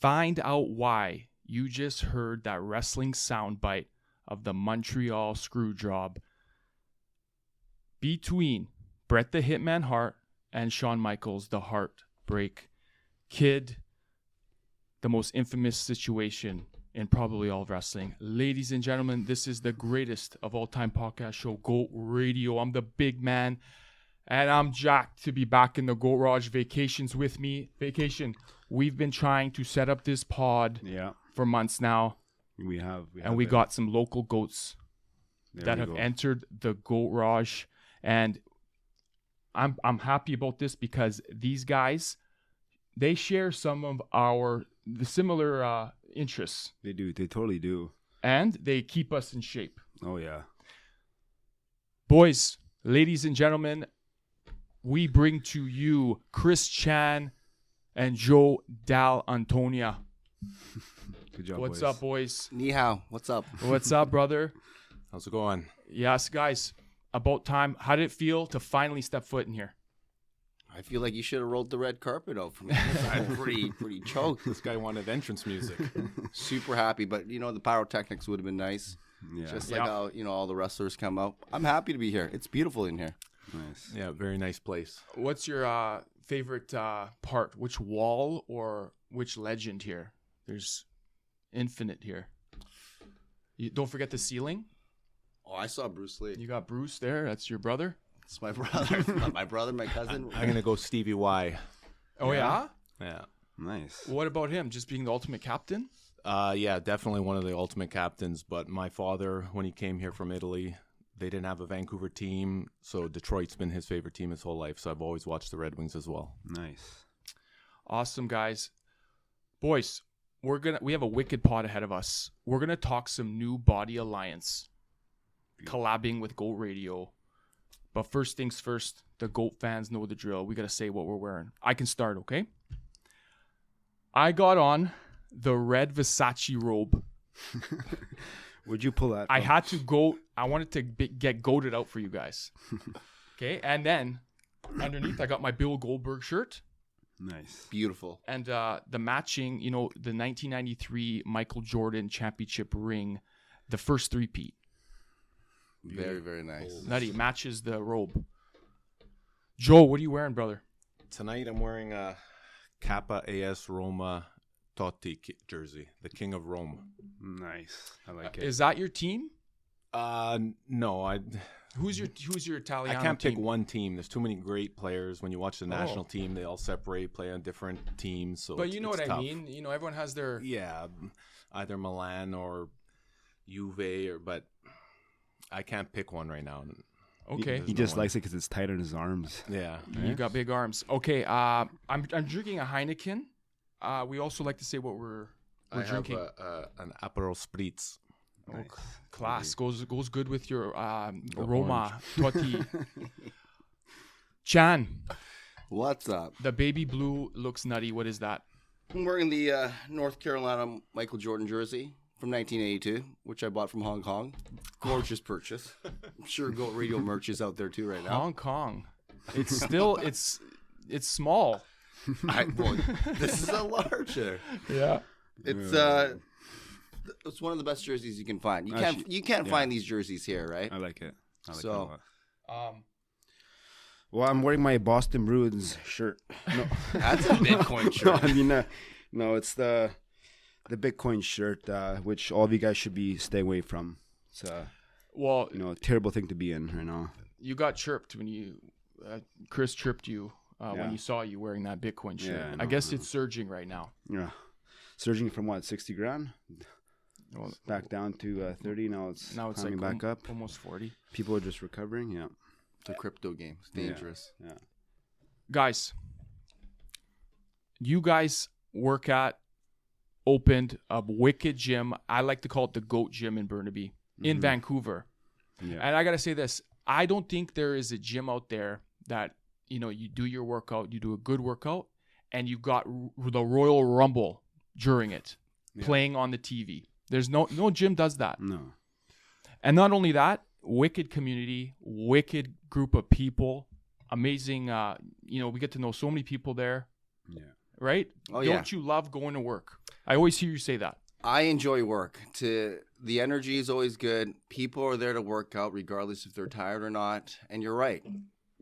Find out why you just heard that wrestling soundbite of the Montreal Screwjob between Bret the Hitman Hart and Shawn Michaels, the Heartbreak Kid. The most infamous situation in probably all of wrestling. Ladies and gentlemen, this is the greatest of all time podcast show, Goat Radio. I'm the big man, and I'm jacked to be back in the goatrage. Vacations with me. Vacation. We've been trying to set up this pod for months now. We have got some local goats that have entered the goatrage, and I'm happy about this because these guys, they share some of the similar interests. They do. They totally do. And they keep us in shape. Oh, yeah. Boys, ladies and gentlemen, we bring to you Chris Chan and Joe Dall'Antonia. Good job, What's up, boys? Ni hao. What's up? What's up, brother? How's it going? Yes, guys. About time. How did it feel to finally step foot in here? I feel like you should have rolled the red carpet out for me. I'm pretty choked. This guy wanted entrance music. Super happy, but the pyrotechnics would have been nice. Yeah. Just like how all the wrestlers come out. I'm happy to be here. It's beautiful in here. Nice. Yeah, very nice place. What's your favorite part? Which wall or which legend here? There's infinite here. You don't forget the ceiling. Oh, I saw Bruce Lee. You got Bruce there. That's your brother. It's my brother. My brother, my cousin. I'm going to go Stevie Y. Oh, yeah? Yeah. Nice. What about him? Just being the ultimate captain? Yeah, definitely one of the ultimate captains. But my father, when he came here from Italy, they didn't have a Vancouver team. So Detroit's been his favorite team his whole life. So I've always watched the Red Wings as well. Nice. Awesome, guys. Boys, we have a wicked pod ahead of us. We're going to talk some new body alliance, collabing with Goat Radio. But first things first, the GOAT fans know the drill. We got to say what we're wearing. I can start, okay? I got on the red Versace robe. Would you pull that? I had to go. I wanted to get goated out for you guys. Okay? And then underneath, I got my Bill Goldberg shirt. Nice. Beautiful. And the matching, the 1993 Michael Jordan championship ring, the first three-peat. Very, very nice. Nutty matches the robe. Joe, what are you wearing, brother? Tonight I'm wearing a Kappa AS Roma Totti jersey, the King of Rome. Nice. I like it. Is that your team? No, Who's your Italiano I can't team? pick one team. There's too many great players. When you watch the national team, they all separate, play on different teams. So but you know what tough. I mean? Everyone has their... Yeah, either Milan or Juve, but I can't pick one right now. Okay. He just likes it because it's tight on his arms. Yeah. You got big arms. Okay, I'm drinking a Heineken. We also like to say what we're drinking. I have an Aperol Spritz. Nice. Class goes good with your Roma Totti. Chan, What's up? the baby blue looks nutty. What is that? I'm wearing the North Carolina Michael Jordan jersey from 1982, which I bought from Hong Kong. Gorgeous purchase. I'm sure Goat Radio merch is out there too right now. Hong Kong. It's still it's small. This is a larger. Yeah. It's one of the best jerseys you can find. You Actually, can't find these jerseys here, right? I like it. I like it So- a lot. Well, I'm wearing my Boston Bruins shirt. No, That's a Bitcoin no, shirt. I mean, no, it's the Bitcoin shirt, which all of you guys should be staying away from. It's a Well, terrible thing to be in right now. you got chirped when Chris chirped you when Yeah. he saw you wearing that Bitcoin shirt. Yeah, I guess it's surging right now. Yeah, surging from what, 60 grand Well, back down to 30. Now it's climbing like back up. almost 40. People are just recovering. Yeah, It's a crypto game. It's dangerous. yeah. Guys, you guys opened a wicked gym. I like to call it the GOAT Gym in Burnaby, in Vancouver. Yeah. And I got to say this. I don't think there is a gym out there that, you do your workout, you do a good workout, and you got the Royal Rumble during it, playing on the TV. There's no gym does that. No. And not only that, wicked community, wicked group of people, amazing. We get to know so many people there, Yeah. right? Oh, yeah. Don't you love going to work? I always hear you say that. I enjoy work. The energy is always good. People are there to work out regardless if they're tired or not. And you're right.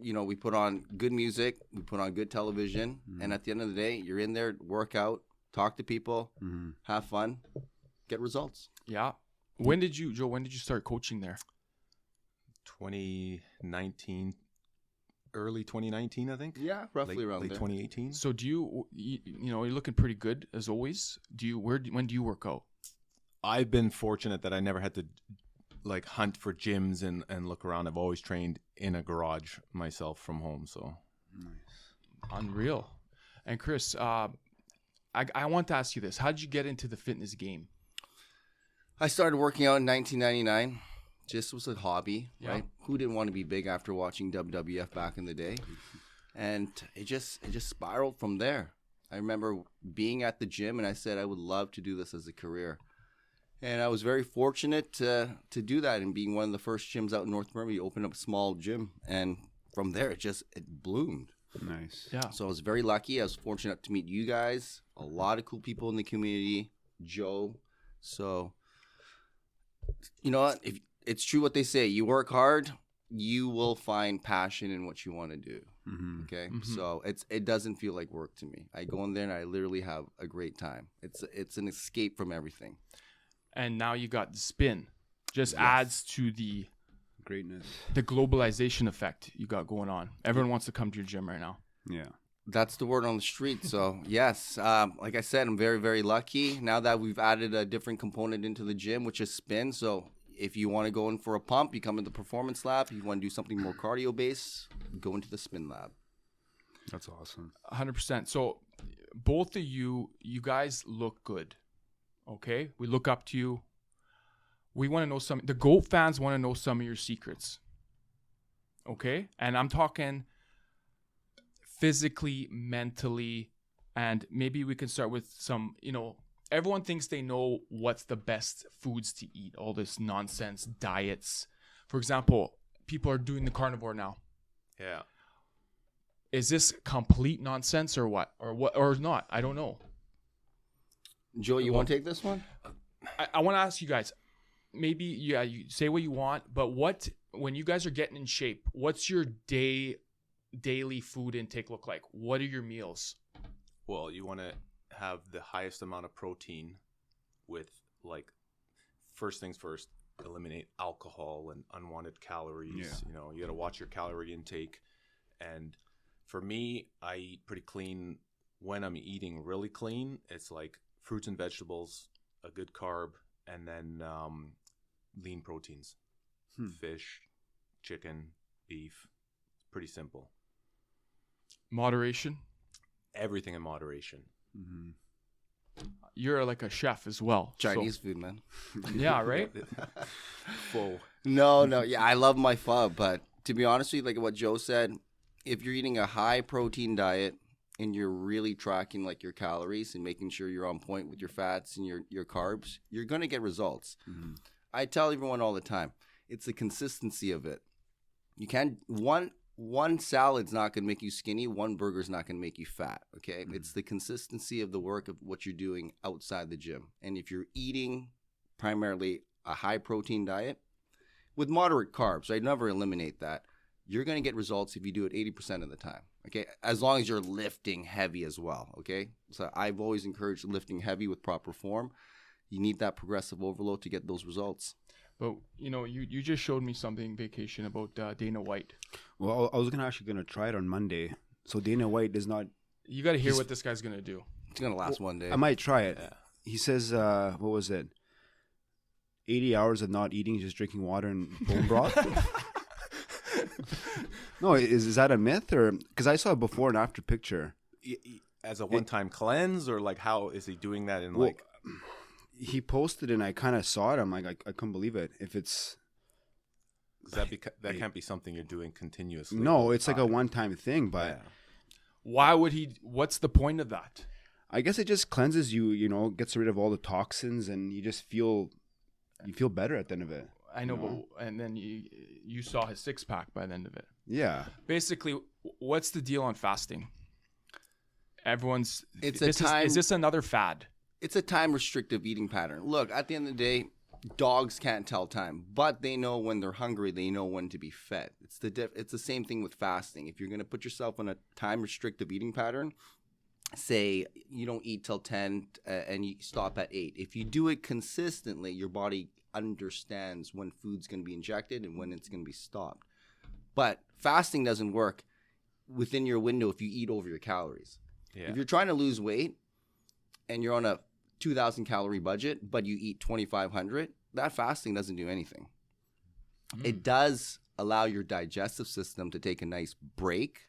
You know, we put on good music, we put on good television, and at the end of the day, you're in there, work out, talk to people, have fun, get results. Yeah. When did you start coaching there? 2019, early 2019, I think. Yeah, roughly around late there. 2018. So do you know, you're looking pretty good as always. When do you work out? I've been fortunate that I never had to like hunt for gyms and look around. I've always trained in a garage myself from home. So Unreal. And Chris, I want to ask you this. How did you get into the fitness game? I started working out in 1999. Just was a hobby, Yeah. right? Who didn't want to be big after watching WWF back in the day? And it just spiraled from there. I remember being at the gym and I said I would love to do this as a career. And I was very fortunate to do that, and being one of the first gyms out in North America, opened up a small gym, and from there it bloomed. Nice. Yeah. So I was very lucky. I was fortunate to meet you guys, a lot of cool people in the community, Joe. So, you know what? If it's true what they say, you work hard, you will find passion in what you want to do. Okay, so it doesn't feel like work to me. I go in there and I literally have a great time. It's an escape from everything. And now you got the spin. Just adds to the Greatness. globalization effect you got going on. Everyone wants to come to your gym right now. Yeah. That's the word on the street. So yes, like I said, I'm very, very lucky now that we've added a different component into the gym, which is spin. So if you want to go in for a pump, you come in the performance lab. If you want to do something more cardio based, go into the spin lab. That's awesome. 100%. So both of you guys look good. Okay? We look up to you. We want to know the GOAT fans want to know some of your secrets. Okay? And I'm talking physically, mentally, and maybe we can start with some, you know, everyone thinks they know what's the best foods to eat, all this nonsense, diets. For example, people are doing the carnivore now. yeah. Is this complete nonsense or what? Or not? I don't know. Joe, you want to take this one? I want to ask you guys, maybe, yeah, you say what you want, but when you guys are getting in shape, what's your daily food intake look like? What are your meals? Well, you want to have the highest amount of protein with, like, first things first, eliminate alcohol and unwanted calories. Yeah. You know, you got to watch your calorie intake. And for me, I eat pretty clean. When I'm eating really clean, it's like fruits and vegetables, a good carb, and then lean proteins. Fish, chicken, beef. Pretty simple. Moderation? Everything in moderation. You're like a chef as well. Chinese food, man. Yeah, right? Full. No. Yeah, I love my pho, but to be honest with you, like what Joe said, if you're eating a high protein diet and you're really tracking like your calories and making sure you're on point with your fats and your carbs, you're going to get results. I tell everyone all the time, it's the consistency of it. You can't, one salad's not going to make you skinny. One burger's not going to make you fat. Okay. It's the consistency of the work of what you're doing outside the gym. And if you're eating primarily a high protein diet with moderate carbs, I never eliminate that. You're going to get results if you do it 80% of the time. Okay. As long as you're lifting heavy as well. Okay. So I've always encouraged lifting heavy with proper form. You need that progressive overload to get those results. But, you know, you just showed me something, Vacation, about Dana White. Well, I was actually going to try it on Monday. So Dana White does not... You got to hear what this guy's going to do. It's going to last one day. I might try it. Yeah. He says, what was it? 80 hours of not eating, just drinking water and bone broth? No, is that a myth? Or because I saw a before and after picture. As a one-time cleanse, or like how is he doing that in He posted and I kind of saw it. I'm like, I couldn't believe it. If it's... That can't be something you're doing continuously. No, it's like a one-time thing, but... Yeah. Why would he... What's the point of that? I guess it just cleanses you, you know, gets rid of all the toxins, and you just feel better at the end of it. I know, but and then you saw his six-pack by the end of it. Yeah. Basically, what's the deal on fasting? Is this another fad? It's a time restrictive eating pattern. Look, at the end of the day, dogs can't tell time, but they know when they're hungry. They know when to be fed. It's the same thing with fasting. If you're going to put yourself on a time restrictive eating pattern, say you don't eat till 10 and you stop at 8. If you do it consistently, your body understands when food's going to be injected and when it's going to be stopped. But fasting doesn't work within your window if you eat over your calories. Yeah. If you're trying to lose weight and you're on a 2,000 calorie budget, but you eat 2,500, that fasting doesn't do anything. It does allow your digestive system to take a nice break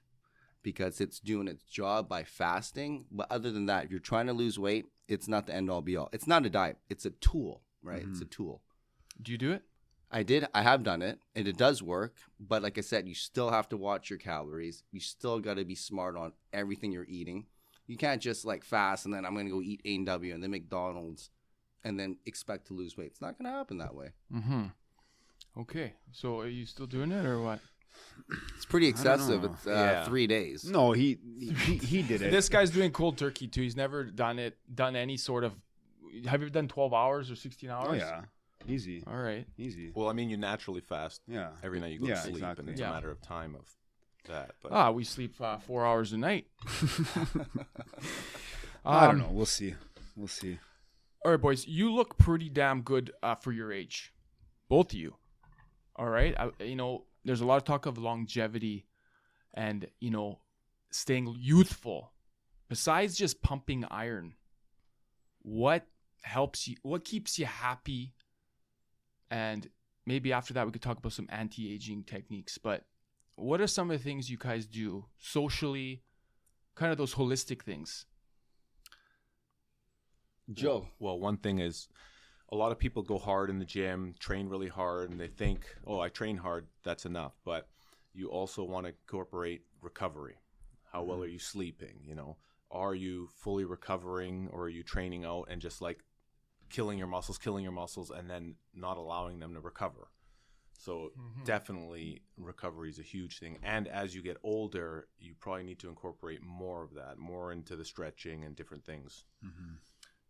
because it's doing its job by fasting. But other than that, if you're trying to lose weight, it's not the end all be all. It's not a diet. It's a tool, right? It's a tool. Do you do it? I have done it, and it does work. But like I said, you still have to watch your calories. You still got to be smart on everything you're eating. You can't just like fast and then I'm going to go eat A&W and then McDonald's and then expect to lose weight. It's not going to happen that way. Mm-hmm. Okay. So are you still doing it or what? It's pretty excessive. know. It's 3 days. No, he did it. This guy's doing cold turkey too. He's never done any sort of. Have you ever done 12 hours or 16 hours? Oh yeah, easy, All right. easy. Well, I mean, you naturally fast Yeah. every night you go to Yeah, sleep, exactly. and it's Yeah. a matter of time of that. But We sleep 4 hours a night. I don't know. We'll see. All right, boys. You look pretty damn good for your age. Both of you. All right. There's a lot of talk of longevity and, staying youthful. Besides just pumping iron, what helps you? What keeps you happy? And maybe after that, we could talk about some anti-aging techniques. But what are some of the things you guys do socially, kind of those holistic things? Joe. Well, one thing is a lot of people go hard in the gym, train really hard, and they think, oh, I train hard, that's enough. But you also want to incorporate recovery. How well are you sleeping? Are you fully recovering, or are you training out and just like killing your muscles, and then not allowing them to recover? So definitely recovery is a huge thing. And as you get older, you probably need to incorporate more of that, more into the stretching and different things. Mm-hmm.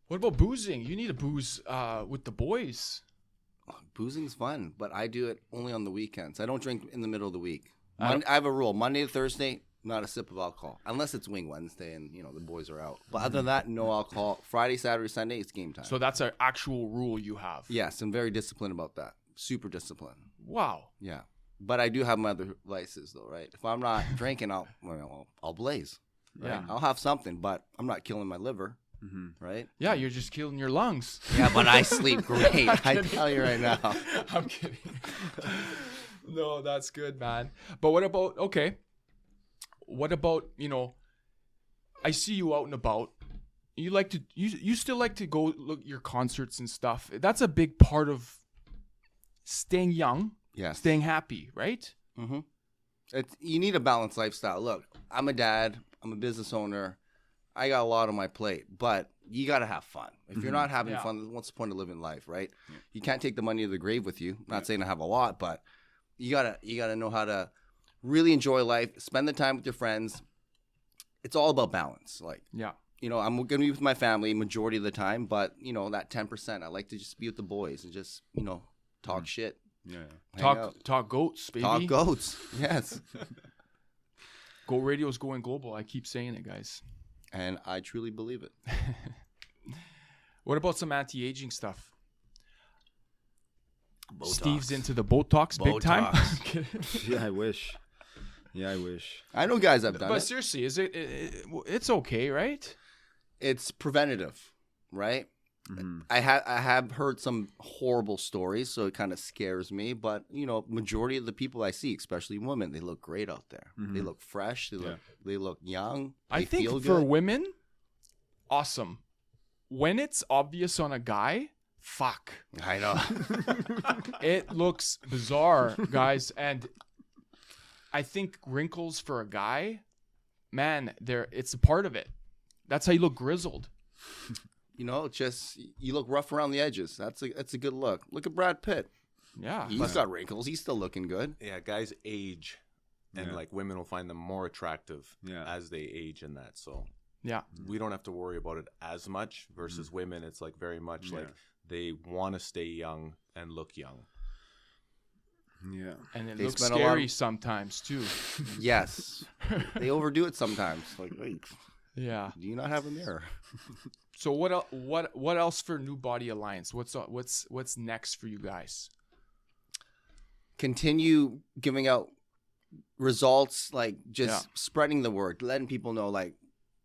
What about boozing? You need to booze with the boys. Boozing's fun, but I do it only on the weekends. I don't drink in the middle of the week. I I have a rule: Monday to Thursday, not a sip of alcohol, unless it's Wing Wednesday and the boys are out. But other than that, no alcohol. Friday, Saturday, Sunday, it's game time. So that's an actual rule you have. Yes, I'm very disciplined about that. Super disciplined. Wow. Yeah, but I do have my other vices though, right? If I'm not drinking, I'll blaze. Right? Yeah. I'll have something, but I'm not killing my liver, right? Yeah, you're just killing your lungs. Yeah, but I sleep great. I tell you right now. I'm kidding. No, that's good, man. But what about, I see you out and about. You still like to go look at your concerts and stuff. That's a big part of staying young, Yes. staying happy, right? Mm-hmm. You need a balanced lifestyle. Look, I'm a dad. I'm a business owner. I got a lot on my plate, but you got to have fun. If you're not having Yeah. fun, what's the point of living life, right? Yeah. You can't take the money to the grave with you. I'm not saying I have a lot, but you gotta know how to really enjoy life, spend the time with your friends. It's all about balance. Like, Yeah. I'm going to be with my family majority of the time, but, that 10%, I like to just be with the boys and just, talk shit. Yeah. hang out. Talk goats, baby. Talk goats. Yes. Go Radio's going global. I keep saying it, guys. And I truly believe it. What about some anti-aging stuff? Botox. Steve's into the Botox big time. Botox. Yeah, I wish. I know guys have done But it. seriously, it's okay, right? It's preventative, right? Mm-hmm. I have heard some horrible stories, so it kind of scares me. But majority of the people I see, especially women, they look great out there. Mm-hmm. They look fresh. They look young. I They think feel for good. women, awesome. When it's obvious on a guy, fuck. I know. It looks bizarre, guys. And I think wrinkles for a guy, man, it's a part of it. That's how you look grizzled. Just you look rough around the edges. That's a good look. Look at Brad Pitt. Yeah. He's got wrinkles. He's still looking good. Yeah, guys age, and Yeah. like women will find them more attractive Yeah. as they age, and that. So Yeah. We don't have to worry about it as much versus women. It's like very much Yeah. like they want to stay young and look young. Yeah. And it They looks spend a lot scary of- sometimes too. Yes. They overdo it sometimes. Like, wait, Yeah. do you not have a mirror? So what else for New Body Alliance? What's next for you guys? Continue giving out results, like just Yeah. spreading the word, letting people know like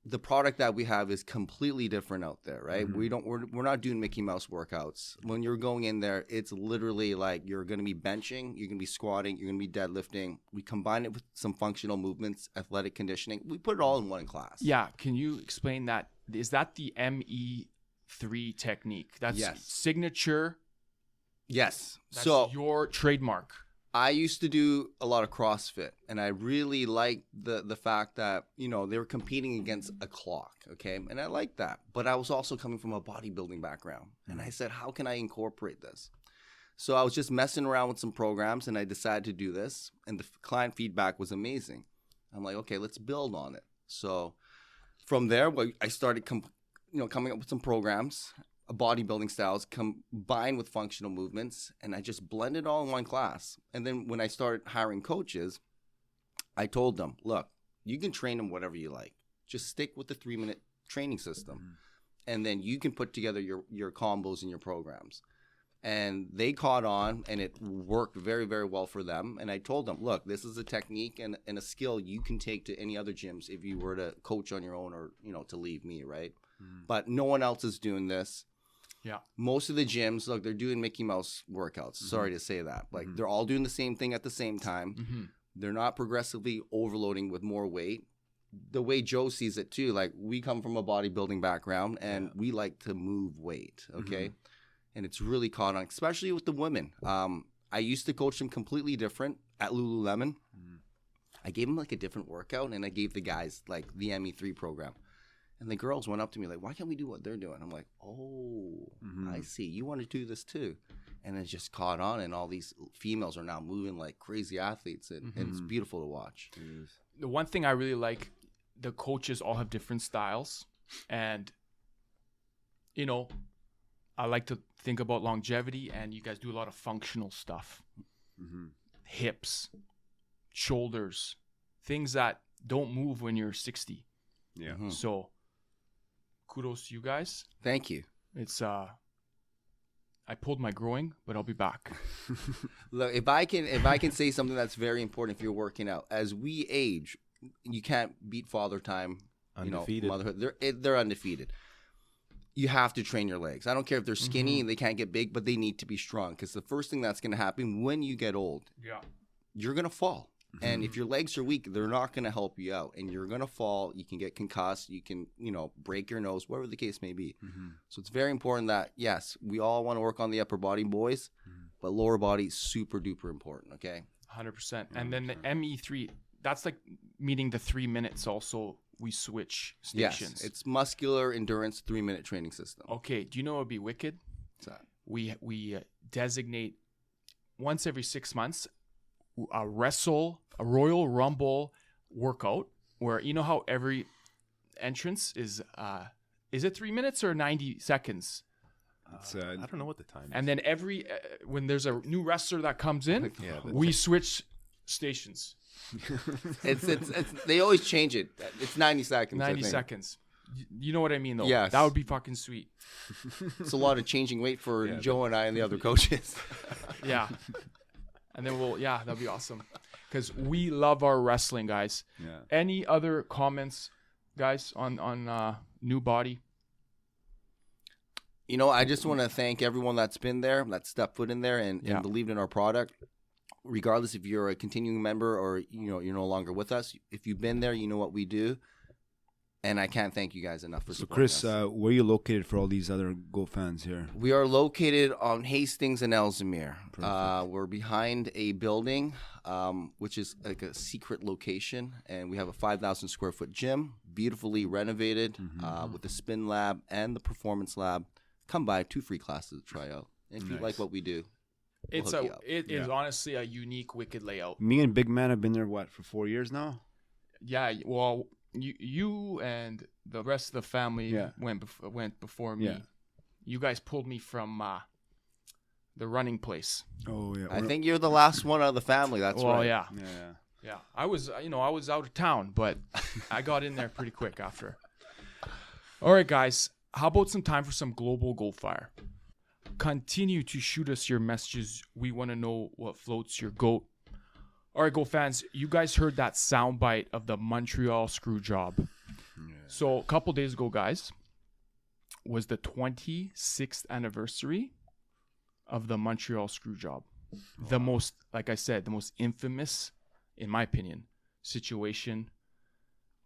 the product that we have is completely different out there, right? We're not doing Mickey Mouse workouts. When you're going in there, it's literally like you're going to be benching, you're going to be squatting, you're going to be deadlifting. We combine it with some functional movements, athletic conditioning. We put it all in one class. Yeah, can you explain that? Is that the ME3 technique? That's Yes. signature. Yes. That's So your trademark. I used to do a lot of CrossFit, and I really liked the fact that, you know, they were competing against a clock, okay? And I liked that. But I was also coming from a bodybuilding background. And I said, how can I incorporate this? So I was just messing around with some programs, and I decided to do this. And the client feedback was amazing. I'm like, okay, let's build on it. So from there, I started coming up with some programs, bodybuilding styles combined with functional movements, and I just blended it all in one class. And then when I started hiring coaches, I told them, look, you can train them whatever you like. Just stick with the 3-minute training system. And then you can put together your combos and your programs. And they caught on, and it worked very, very well for them. And I told them, look, this is a technique and a skill you can take to any other gyms if you were to coach on your own or, you know, to leave me, right? But no one else is doing this. Yeah. Most of the gyms, look, they're doing Mickey Mouse workouts. Sorry to say that. Like, they're all doing the same thing at the same time. They're not progressively overloading with more weight. The way Joe sees it, too, like, we come from a bodybuilding background, and we like to move weight, okay? And it's really caught on, especially with the women. I used to coach them completely different at Lululemon. I gave them, like, a different workout, and I gave the guys, like, the ME3 program. And the girls went up to me like, why can't we do what they're doing? I'm like, oh, I see. You want to do this too. And it just caught on, and all these females are now moving like crazy athletes, and it's beautiful to watch. The one thing I really like, the coaches all have different styles. And, you know, I like to think about longevity, and you guys do a lot of functional stuff. Hips, shoulders, things that don't move when you're 60. Yeah. So kudos to you guys. Thank you. It's I pulled my groin, but I'll be back. Look, if I can say something that's very important if you're working out, as we age, you can't beat father time. Undefeated. You know, motherhood. They're undefeated. You have to train your legs. I don't care if they're skinny and they can't get big, but they need to be strong, because the first thing that's going to happen when you get old, you're going to fall. And if your legs are weak, they're not going to help you out, and you're going to fall. You can get concussed. You can, you know, break your nose, whatever the case may be. So it's very important that, yes, we all want to work on the upper body, boys, but lower body is super duper important. Okay. 100%. And then the ME3, that's like meeting the 3 minutes also. We switch stations. Yes, it's muscular endurance 3-minute training system. Okay. Do you know what would be wicked? What's that? We designate once every 6 months a Royal Rumble workout, where, you know how every entrance is it 3 minutes or 90 seconds? I don't know what the time is. And then every when there's a new wrestler that comes in, we switch stations. It's they always change it. It's 90 seconds. 90 seconds. You know what I mean, though? Yes. That would be fucking sweet. It's a lot of changing weight for Joe and I and the other coaches. Yeah. And then that'd be awesome. Because we love our wrestling, guys. Yeah. Any other comments, guys, on New Body? You know, I just want to thank everyone that's been there, that stepped foot in there and believed in our product. Regardless if you're a continuing member or, you know, you're no longer with us, if you've been there, you know what we do. And I can't thank you guys enough for supporting Chris, us. where are you located for all these other Go fans here? We are located on Hastings and Ellesmere. We're behind a building, which is like a secret location, and we have a 5,000 square foot gym, beautifully renovated, with the spin lab and the performance lab. Come by, 2 free classes to try out. And if you like what we do, we'll hook you up. It is honestly a unique, wicked layout. Me and Big Man have been there, for 4 years now? Yeah, well, you and the rest of the family went before me. Yeah. You guys pulled me from the running place. Oh yeah. I think you're the last one out of the family. That's Well, right. yeah. Yeah. Yeah, I was out of town, but I got in there pretty quick after. All right, guys, how about some time for some global goat fire? Continue to shoot us your messages. We want to know what floats your goat. All right, goat fans, you guys heard that soundbite of the Montreal Screwjob. Yeah. So a couple days ago, guys, was the 26th anniversary of the Montreal Screwjob. Wow. The most, like I said, the most infamous, in my opinion, situation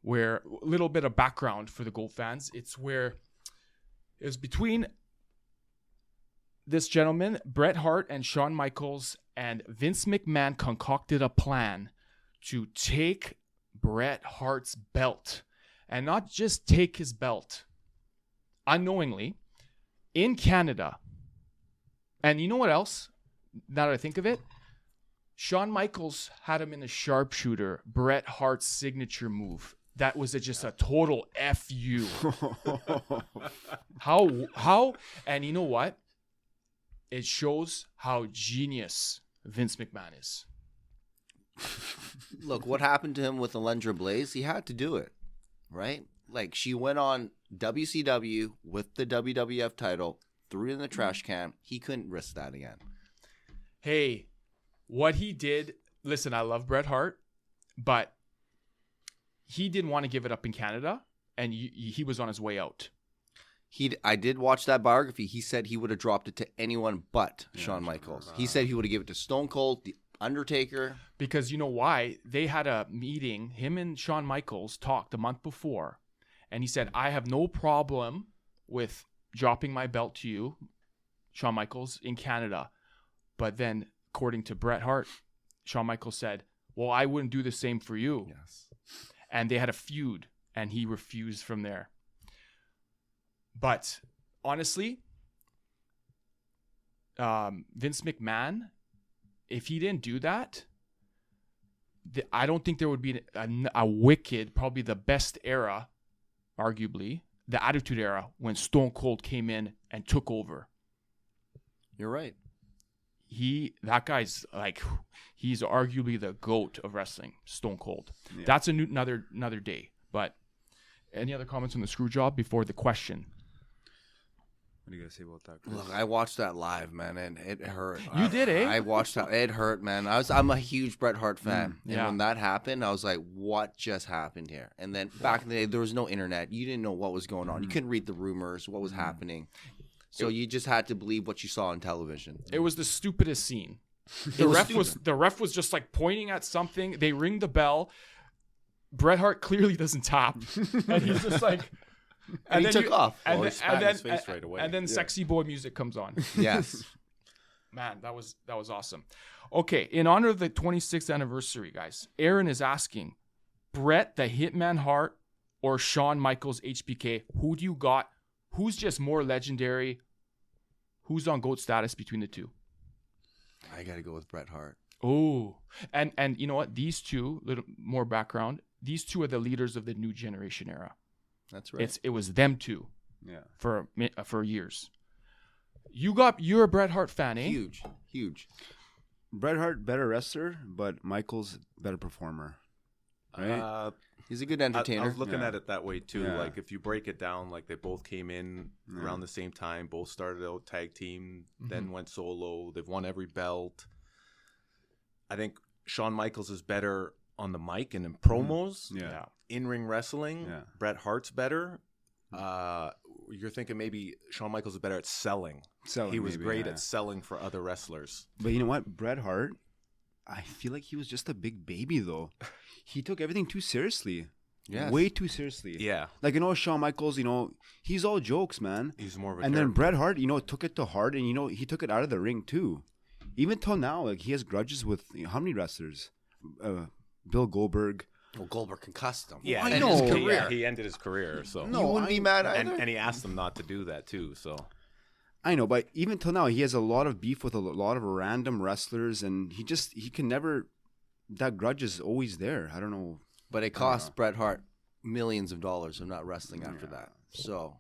where a little bit of background for the GOAT fans. It's where it was between this gentleman, Bret Hart, and Shawn Michaels, and Vince McMahon concocted a plan to take Bret Hart's belt, and not just take his belt, unknowingly, in Canada. And you know what else? Now that I think of it, Shawn Michaels had him in the sharpshooter, Bret Hart's signature move. That was just a total FU. How? And you know what? It shows how genius Vince McMahon is. Look, what happened to him with Alundra Blaze? He had to do it, right? Like, she went on WCW with the WWF title, threw it in the trash can. He couldn't risk that again. Hey, what he did, listen, I love Bret Hart, but he didn't want to give it up in Canada, and he was on his way out. I did watch that biography. He said he would have dropped it to anyone but Shawn Michaels. He said he would have given it to Stone Cold, The Undertaker. Because you know why? They had a meeting, him and Shawn Michaels talked a month before, and he said, I have no problem with dropping my belt to you, Shawn Michaels, in Canada. But then, according to Bret Hart, Shawn Michaels said, well, I wouldn't do the same for you. Yes. And they had a feud, and he refused from there. But honestly, Vince McMahon, if he didn't do that, I don't think there would be a wicked, probably the best era, arguably, the Attitude Era, when Stone Cold came in and took over. You're right. That guy's like, he's arguably the GOAT of wrestling, Stone Cold. Yeah. That's another day. But any other comments on the screw job before the question? What do you guys say about that, Chris? Look, I watched that live, man, and it hurt. You did, eh? I watched that. It hurt, man. I'm a huge Bret Hart fan. Yeah. And when that happened, I was like, what just happened here? And then back in the day, there was no internet. You didn't know what was going on. You couldn't read the rumors, what was happening. So you just had to believe what you saw on television. It was the stupidest scene. The ref was just like pointing at something. They ring the bell. Bret Hart clearly doesn't tap, and he's just like, and he took off. And then his face right away. And then sexy boy music comes on. Yes, man, that was awesome. Okay, in honor of the 26th anniversary, guys, Aaron is asking, Bret the Hitman Hart or Shawn Michaels HBK? Who do you got? Who's just more legendary? Who's on GOAT status between the two? I got to go with Bret Hart. Oh, and you know what? These two, little more background. These two are the leaders of the new generation era. That's right. It was them two. Yeah. For years. You're a Bret Hart fan, eh? Huge. Bret Hart, better wrestler, but Michaels, better performer. Right? He's a good entertainer. I was looking Yeah. at it that way too. Yeah. Like, if you break it down, like, they both came in around the same time, both started out tag team, then went solo. They've won every belt. I think Shawn Michaels is better on the mic and in promos. Yeah. In-ring wrestling. Yeah. Bret Hart's better. You're thinking maybe Shawn Michaels is better at selling. He was great at selling for other wrestlers. But you know what? Bret Hart, I feel like he was just a big baby, though. He took everything too seriously. Yes. Way too seriously. Yeah. Like, Shawn Michaels, he's all jokes, man. He's more of a And character. then Bret Hart, took it to heart, and, he took it out of the ring, too. Even till now, like, he has grudges with how many wrestlers? Bill Goldberg. Well, Goldberg concussed him. Yeah, I and know. his Career. career. He ended his career. So You wouldn't be mad and, either. and he asked them not to do that too. So I know, but even till now, he has a lot of beef with a lot of random wrestlers, and he can never. That grudge is always there. I don't know. But it cost Bret Hart millions of dollars of not wrestling after that. So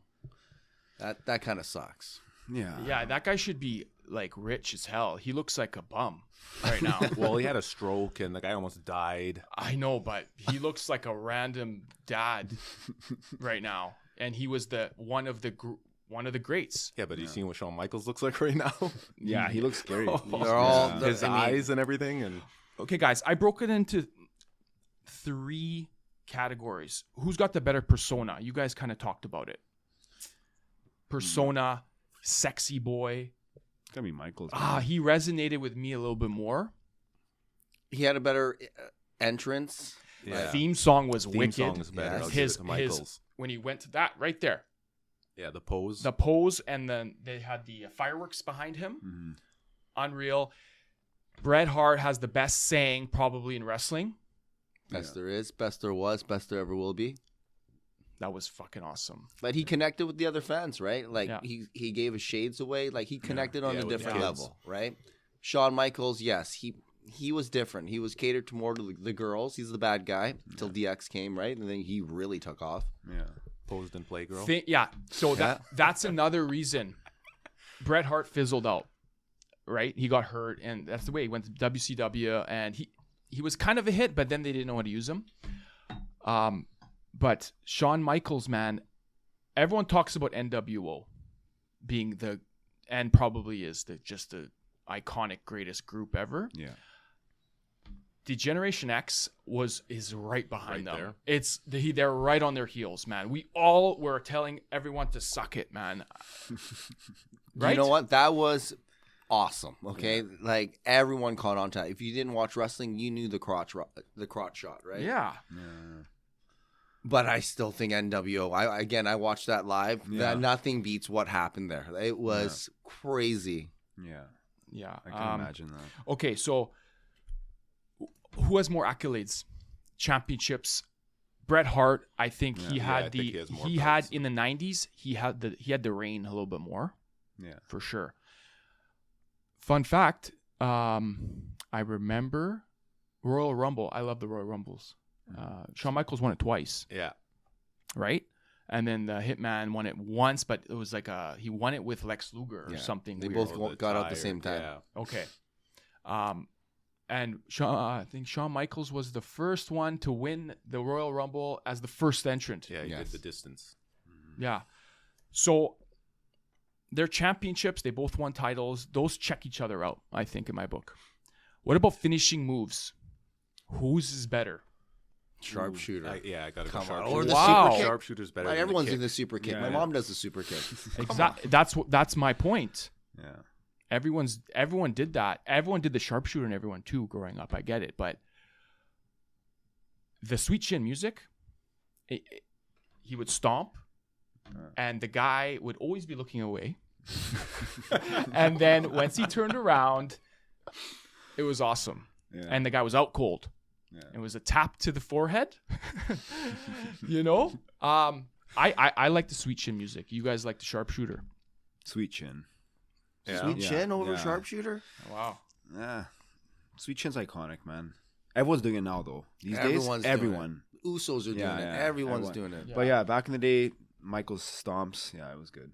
that kind of sucks. Yeah. Yeah, that guy should be like rich as hell. He looks like a bum right now. Well, he had a stroke and the guy almost died. I know, but he looks like a random dad right now, and he was one of the greats. Yeah, but you seen what Shawn Michaels looks like right now? Yeah, he looks scary. They're all His eyes and everything. And Okay, guys, I broke it into 3 categories. Who's got the better persona? You guys kind of talked about it. Persona, sexy boy. It's gonna be Michaels. He resonated with me a little bit more. He had a better entrance. yeah, Theme song was theme wicked. song is better. Yes. I'll give it His to Michaels. when he went to that right there, Yeah, the pose. the pose, and then they had the fireworks behind him. Mhm. Unreal. Bret Hart has the best saying probably in wrestling. Best there is, best there was, best there ever will be. That was fucking awesome. But he connected with the other fans, right? Like Yeah. he gave his shades away. Like he connected on Yeah, a with different kids. level, right? Shawn Michaels, yes, he was different. He was catered to more to the girls. He's the bad guy until DX came, right? And then he really took off. Yeah. Posed in Playgirl. So that's another reason Bret Hart fizzled out, right? He got hurt, and that's the way he went to WCW, and he was kind of a hit, but then they didn't know how to use him. But Shawn Michaels, man, everyone talks about NWO being and probably is just the iconic greatest group ever. Yeah. The Generation X is right behind Right them. there. They're right on their heels, man. We all were telling everyone to suck it, man. Right? You know what? That was awesome. Okay, like everyone caught on to that. If you didn't watch wrestling, you knew the crotch shot, right? Yeah. Yeah. But I still think NWO. I watched that live. Yeah. That nothing beats what happened there. It was crazy. Yeah. Yeah. I can imagine that. Okay, so who has more accolades? Championships. Bret Hart, I think he Yeah. had I think he has more he had belts. in the 90s, he had the reign a little bit more, Yeah. for sure. Fun fact, I remember Royal Rumble. I love the Royal Rumbles. Shawn Michaels won it twice, Yeah. right? And then the Hitman won it once, but it was like he won it with Lex Luger or Yeah. something They weird. both Or the got out the tire, same time. Yeah. Okay. And I think Shawn Michaels was the first one to win the Royal Rumble as the first entrant. Yeah, he Yes. did the distance. Yeah. So their championships, they both won titles. Those check each other out, I think, in my book. What about finishing moves? Whose is better? Sharpshooter. I got to go Come on. sharpshooter. Or the Wow. super kick. Sharpshooter's better Like than everyone's the doing kick. the super kick. Yeah, My yeah. mom does the super kick. Exactly. That's my point. Yeah. Everyone did that. Everyone did the sharpshooter and everyone too growing up. I get it, but the sweet chin music, he would stomp, and the guy would always be looking away. And then once he turned around, it was awesome, Yeah. and the guy was out cold. Yeah. It was a tap to the forehead. You know, I like the sweet chin music. You guys like the sharpshooter. Sweet chin. Yeah. Sweet Yeah. chin over Yeah. sharpshooter. Wow. Yeah. Sweet chin's iconic, man. Everyone's doing it now, though. These Everyone's days, doing everyone. Usos are doing Yeah, it. yeah, Everyone's everyone. doing it. Yeah. But yeah, back in the day, Michael's stomps. Yeah, it was good.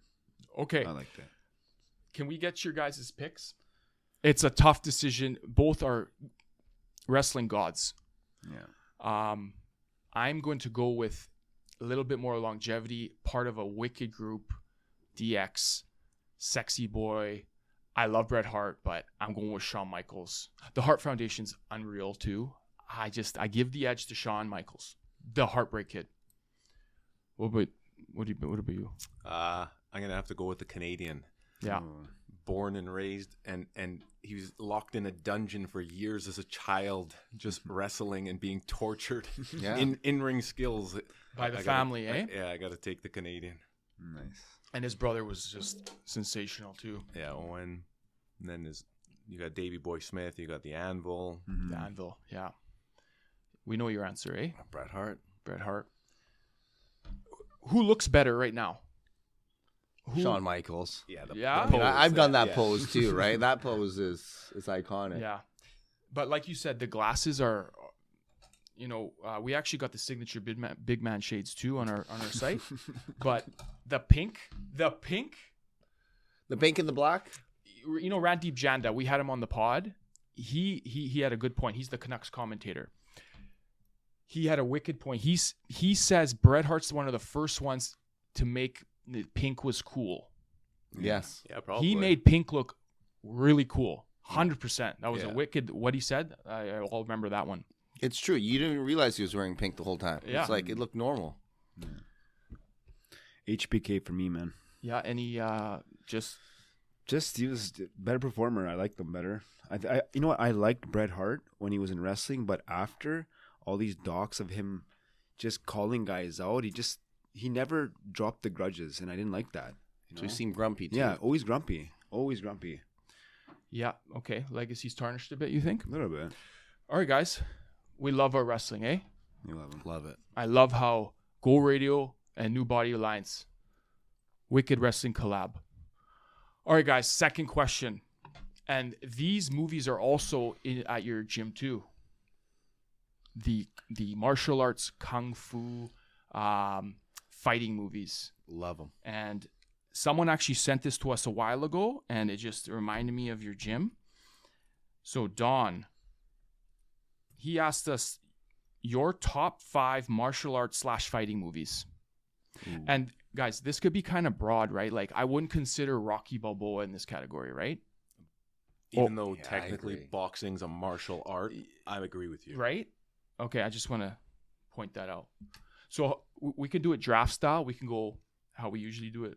Okay. I liked it. Can we get your guys' picks? It's a tough decision. Both are wrestling gods. Yeah. I'm going to go with a little bit more longevity, part of a wicked group, DX, sexy boy. I love Bret Hart, but I'm going with Shawn Michaels. The Hart Foundation's unreal too. I give the edge to Shawn Michaels, the Heartbreak Kid. What about you? I'm gonna have to go with the Canadian. Yeah. Oh. Born and raised, and he was locked in a dungeon for years as a child, just wrestling and being tortured. Yeah. in ring skills By the I family, eh? Yeah, I got to take the Canadian. Nice. And his brother was just sensational too. Yeah, Owen. And then you got Davey Boy Smith. You got the Anvil. Mhm. The Anvil, yeah. We know your answer, eh? Bret Hart. Bret Hart. Who looks better right now? Shawn Michaels. Yeah, Yeah? I mean, I've done that yeah. pose too, right? That pose is iconic. Yeah. But like you said, the glasses are we actually got the signature big man shades too on our site. But the pink The pink and the black. Randeep Janda, we had him on the pod. He had a good point. He's the Canucks commentator. He had a wicked point. He says Bret Hart's one of the first ones to make pink was cool. Yes. Yeah, probably. He made pink look really cool. 100%. That was Yeah. a wicked what he said. I'll remember that one. It's true. You didn't realize he was wearing pink the whole time. Yeah. It's like it looked normal. HBK for me, man. Yeah, and he just He was a better performer. I liked him better. I you know what? I liked Bret Hart when he was in wrestling, but after all these docs of him just calling guys out, he never dropped the grudges, and I didn't like that. So he seemed grumpy too. Yeah, always grumpy. Always grumpy. yeah, okay. Legacy's tarnished a bit, you think? A little bit. All right, guys. We love our wrestling, eh? You love him. Love it. I love how Go Radio and New Body Alliance, wicked wrestling collab. All right, guys. Second question, and these movies are also at your gym too. The martial arts, kung fu, fighting movies, Love them. and someone actually sent this to us a while ago, and it just reminded me of your gym. So Don, he asked us your top 5 martial arts / fighting movies. Ooh. And guys, this could be kind of broad, right? Like I wouldn't consider Rocky Balboa in this category, right? Even though Yeah, I technically agree. boxing's a martial art, I agree with you. Right? Okay, I just want to point that out. So we could do it draft style. We can go how we usually do it.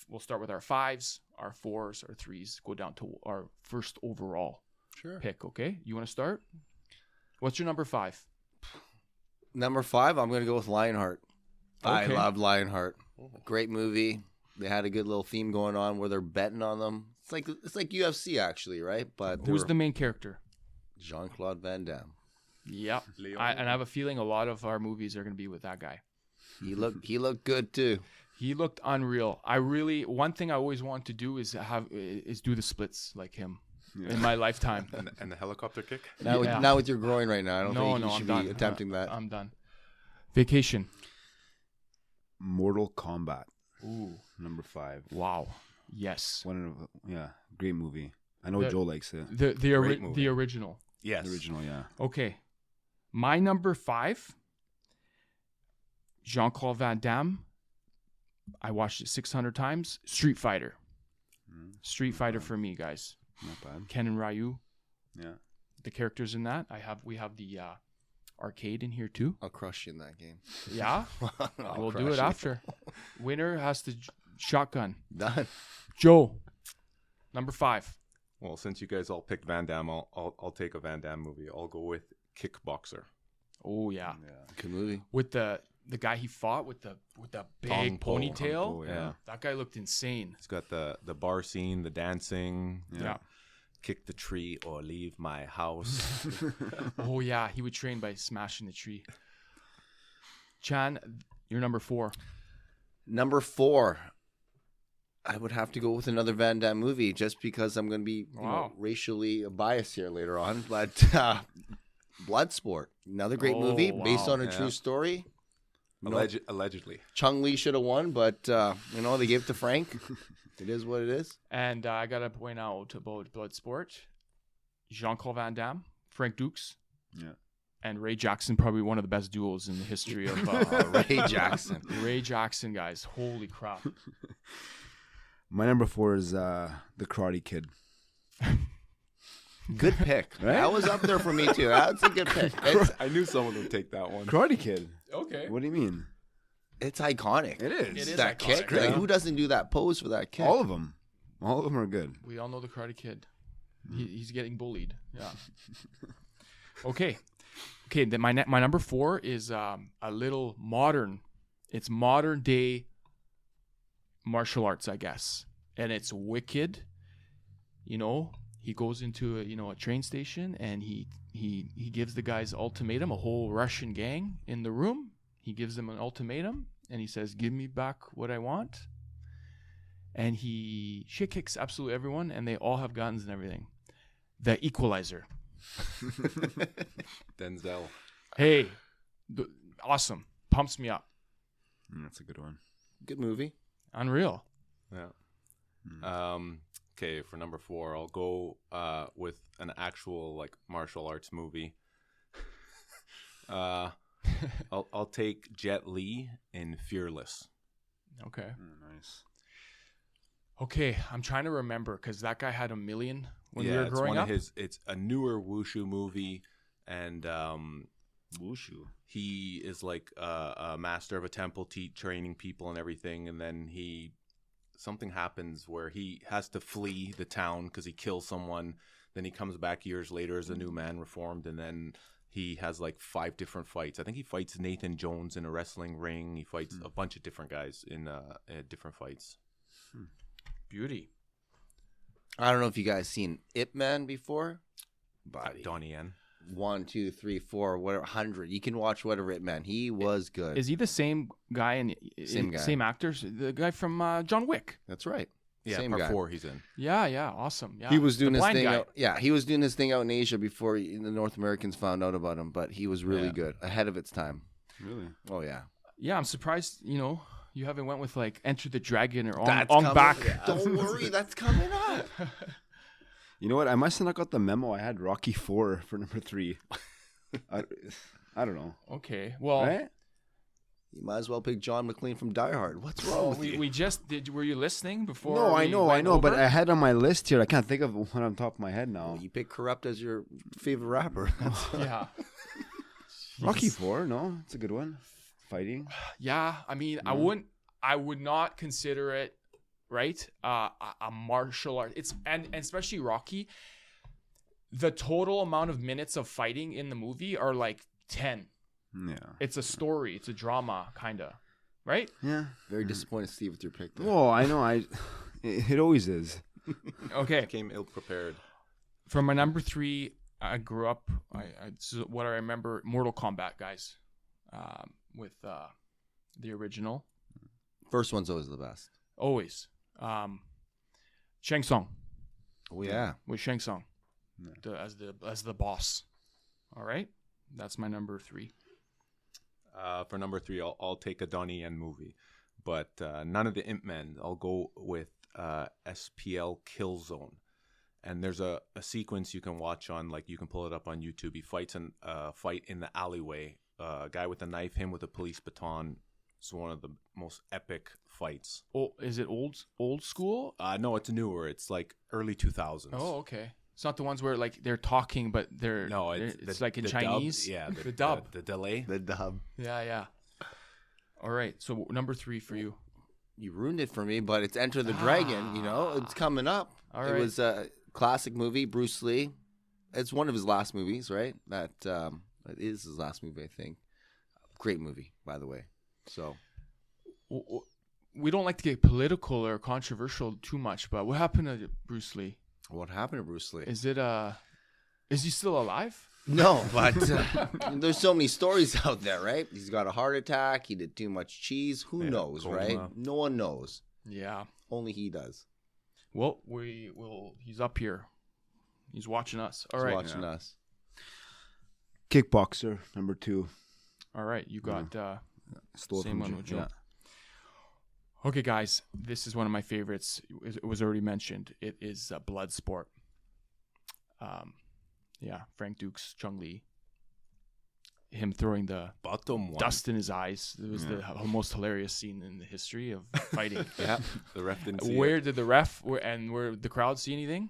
We'll start with our 5s, our 4s, our 3s, go down to our first overall Sure. pick, okay? You want to start? What's your number 5? Number 5, I'm going to go with Lionheart. I Okay. loved Lionheart. Great movie. They had a good little theme going on where they're betting on them. It's like UFC actually, right? But Who's the main character? Jean-Claude Van Damme. Yeah. Leon? And I have a feeling a lot of our movies are going to be with that guy. He looked good too. He looked unreal. One thing I always want to do is do the splits like him in my lifetime. And the helicopter kick? Now, Yeah. now with your groin right now, I don't think you I'm should done. be attempting that. I'm done. Vacation. Mortal Kombat, Ooh. number 5. Wow. Yes. Great movie. I know The- Joe likes it. Great movie. The original. Yes. The original, yeah. Okay. My number 5, Jean-Claude Van Damme. I watched it 600 times. Street Fighter. Street Fighter for me, guys. Not bad. Ken and Ryu, Yeah. the characters in that. We have the arcade in here too. I'll crush you in that game. Yeah. I'll We'll do crush it you. after. Winner has to shotgun. Done. Joe, number 5. Well, since you guys all picked Van Damme, I'll take a Van Damme movie. I'll go with Kickboxer. Oh yeah. Good movie. With the guy he fought with the big Tong Po. ponytail. Tong Po, yeah. That guy looked insane. It's got the bar scene, the dancing, Yeah. kick the tree or leave my house. Oh yeah, he would train by smashing the tree. Chan, you're number 4. Number 4, I would have to go with another Van Damme movie just because I'm going to be Wow. racially biased here later on. But Bloodsport, another great Oh, movie based wow. on a true story. Allegedly. Chung Lee should have won, but they gave it to Frank. It is what it is. And I gotta point out about Bloodsport, Jean-Claude Van Damme, Frank Dukes, Yeah. and Ray Jackson, probably one of the best duos in the history of Ray Jackson. Ray Jackson, guys. Holy crap. My number 4 is The Karate Kid. Good pick. Right? That was up there for me too. That's a good pick. I knew someone would take that one. Karate Kid. Okay. What do you mean? It's iconic. It is. It is That iconic, kick. yeah. Like, who doesn't do that pose for that kick? All of them. All of them are good. We all know the Karate Kid. He's getting bullied. Yeah. Okay. Then my number 4 is a little modern. It's modern day martial arts, I guess, and it's wicked. He goes into a train station and he gives the guys ultimatum. A whole Russian gang in the room. He gives them an ultimatum and he says, "Give me back what I want." And he shit kicks absolutely everyone, and they all have guns and everything. The Equalizer. Denzel. Hey, awesome. Pumps me up. That's a good one. Good movie. Unreal. Yeah. Okay, for number 4, I'll go with an actual like martial arts movie. I'll take Jet Li in Fearless. Okay. Nice. Okay, I'm trying to remember because that guy had a million when we were it's growing one up. of his. It's a newer wushu movie, and Wushu. he is like a master of a temple, training people and everything. And then something happens where he has to flee the town because he kills someone. Then he comes back years later as a new man, reformed, and then he has like 5 different fights. I think he fights Nathan Jones in a wrestling ring. He fights a bunch of different guys in different fights. Beauty. I don't know if you guys seen Ip Man before. Donnie Yen. 1, 2, 3, 4, whatever, 100. You can watch whatever Ip Man. He was good. Is he the same guy and Same guy. same actors? The guy from John Wick. That's right. Yeah, Same part guy. 4 he's in. Yeah, awesome. Yeah, He was doing The his blind thing. guy. He was doing his thing out in Asia before the North Americans found out about him. But he was really Yeah. good, ahead of its time. Really? Oh yeah. Yeah, I'm surprised. You haven't went with like Enter the Dragon or That's On coming- Back. Don't worry, that's coming up. You know what? I must have not got the memo. I had Rocky 4 for number 3. I don't know. Okay, well, Right? You might as well pick John McClane from Die Hard. What's wrong with you? we just did. Were you listening before? No, I we know, went but over? I had on my list here. I can't think of one on top of my head now. You pick Corrupt as your favorite rapper. Yeah, Rocky 4, no, it's a good one. Fighting. yeah. I mean, I would not consider it right. A martial art. And especially Rocky. The total amount of minutes of fighting in the movie are like 10. Yeah. It's a story. It's a drama, kind of, right? Yeah. Very disappointed, Steve, with your pick. There. Oh, I know. It always is. Okay. Came ill prepared. For my number 3, I grew up. This is what I remember. Mortal Kombat, guys, with the original. First one's always the best. Always. Shang Tsung Oh yeah. with Shang Tsung as the boss. All right, that's my number 3. For number 3, I'll take a Donnie Yen movie, but none of the Imp Men. I'll go with SPL Killzone, and there's a sequence you can watch on, like you can pull it up on YouTube. He fights fight in the alleyway. A guy with a knife, him with a police baton. It's one of the most epic fights. Oh, is it old school? No, it's newer. It's like early 2000s. Oh, okay. It's not the ones where like they're talking, but No, it's the- like in the dub. Chinese. Yeah, the dub. the delay. The dub. Yeah. All right. So number 3 for you. You ruined it for me, but it's Enter the Dragon. It's coming up. All It right. was a classic movie. Bruce Lee. It's one of his last movies, right? That is his last movie, I think. Great movie, by the way. So We don't like to get political or controversial too much, but what happened to Bruce Lee? what happened to Bruce Lee? Is he still alive? No, but there's so many stories out there, right? He's got a heart attack. He did too much cheese. Who Yeah, knows, coma. right? No one knows. Yeah. Only he does. Well, he's up here. He's watching us. All He's right. watching us. Kickboxer, number 2. All right. You got Stole Same from one Joe. with Joe. Yeah. Okay, guys. This is one of my favorites. It was already mentioned. It is Bloodsport. Yeah, Frank Dukes, Chung Lee. Him throwing the Bottom one. dust in his eyes. It was the most hilarious scene in the history of fighting. Yeah. The ref didn't see Where it. did the ref and where the crowd see anything?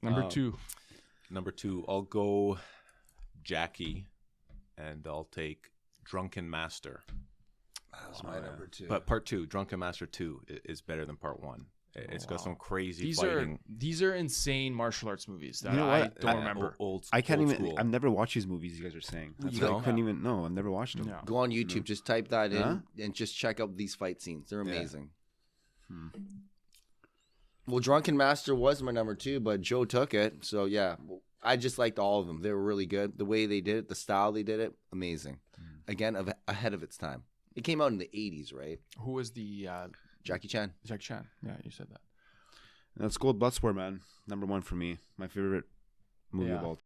Number 2. Number 2, I'll go Jackie, and I'll take Drunken Master. That was my number 2. But part 2, Drunken Master 2, is better than part 1. It's got some crazy These fighting. are insane martial arts movies that You know I what? don't remember. Old, I can't old even. school. I've never watched these movies you guys are saying. That's You why I don't? couldn't even. No, I've never watched them. No. Go on YouTube, just type that in, Huh? and just check out these fight scenes. They're amazing. Hmm. Well, Drunken Master was my number 2, but Joe took it. So, yeah, I just liked all of them. They were really good. The way they did it, the style they did it, amazing. Again, ahead of its time. It came out in the 80s, right? Who was the Jackie Chan. Jackie Chan? Yeah, you said that. That's Gold Bloodsport, man. Number 1 for me. My favorite movie Yeah. of all.